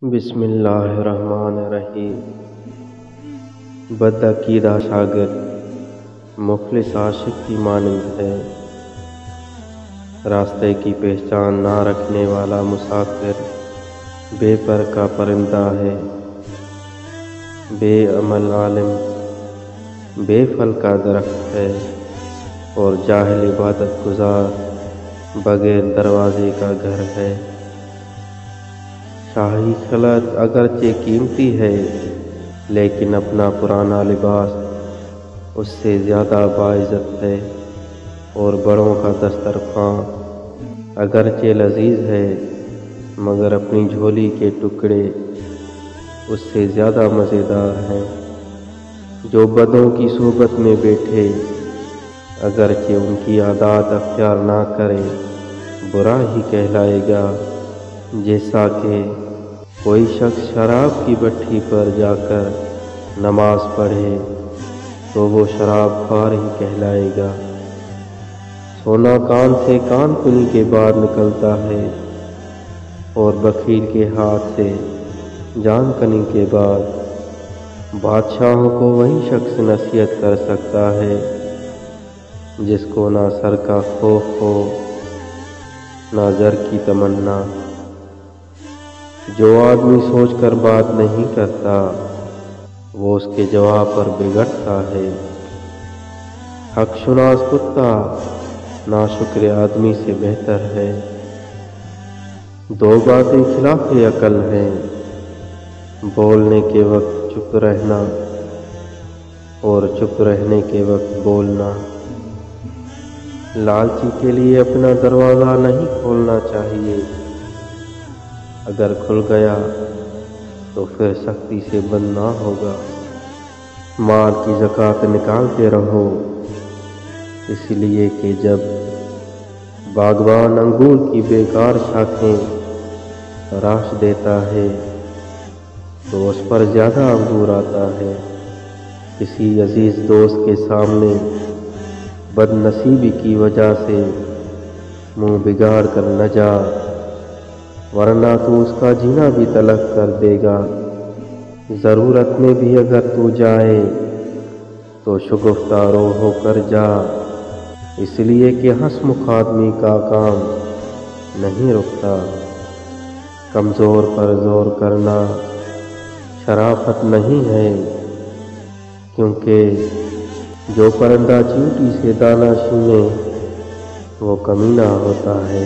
بسم اللہ الرحمن الرحیم۔ بدعقیدہ شاگرد مفلس عاشق کی مانند ہے، راستے کی پہچان نہ رکھنے والا مسافر بے پر کا پرندہ ہے، بے عمل عالم بے پھل کا درخت ہے، اور جاہل عبادت گزار بغیر دروازے کا گھر ہے۔ شاہی خلعت اگرچہ قیمتی ہے، لیکن اپنا پرانا لباس اس سے زیادہ باعزت ہے، اور بڑوں کا دسترخوان اگرچہ لذیذ ہے، مگر اپنی جھولی کے ٹکڑے اس سے زیادہ مزیدار ہیں۔ جو بدوں کی صحبت میں بیٹھے، اگرچہ ان کی عادات اختیار نہ کرے، برا ہی کہلائے گا۔ جیسا کہ کوئی شخص شراب کی بھٹی پر جا کر نماز پڑھے تو وہ شراب خوار ہی کہلائے گا۔ سونا کان سے کان کنی کے بعد نکلتا ہے، اور بخیل کے ہاتھ سے جان کنی کے بعد۔ بادشاہوں کو وہی شخص نصیحت کر سکتا ہے جس کو نہ سر کا خوف ہو نہ زر کی تمنا۔ جو آدمی سوچ کر بات نہیں کرتا، وہ اس کے جواب پر بگڑتا ہے۔ حق شناس کتا ناشکر آدمی سے بہتر ہے۔ دو باتیں خلاف عقل ہیں، بولنے کے وقت چپ رہنا اور چپ رہنے کے وقت بولنا۔ لالچی کے لیے اپنا دروازہ نہیں کھولنا چاہیے، اگر کھل گیا تو پھر سختی سے بند نہ ہوگا۔ مال کی زکوٰۃ نکالتے رہو، اس لیے کہ جب باغبان انگور کی بیکار شاخیں تراش دیتا ہے تو اس پر زیادہ انگور آتا ہے۔ کسی عزیز دوست کے سامنے بد نصیبی کی وجہ سے منہ بگاڑ کر نہ جا، ورنہ تو اس کا جینا بھی تلخ کر دے گا۔ ضرورت میں بھی اگر تو جائے تو شگفتہ رو ہو کر جا، اس لیے کہ ہنسمکھ آدمی کا کام نہیں رکتا۔ کمزور پر زور کرنا شرافت نہیں ہے، کیونکہ جو پرندہ چیونٹی سے دانہ چھینے وہ کمینہ ہوتا ہے۔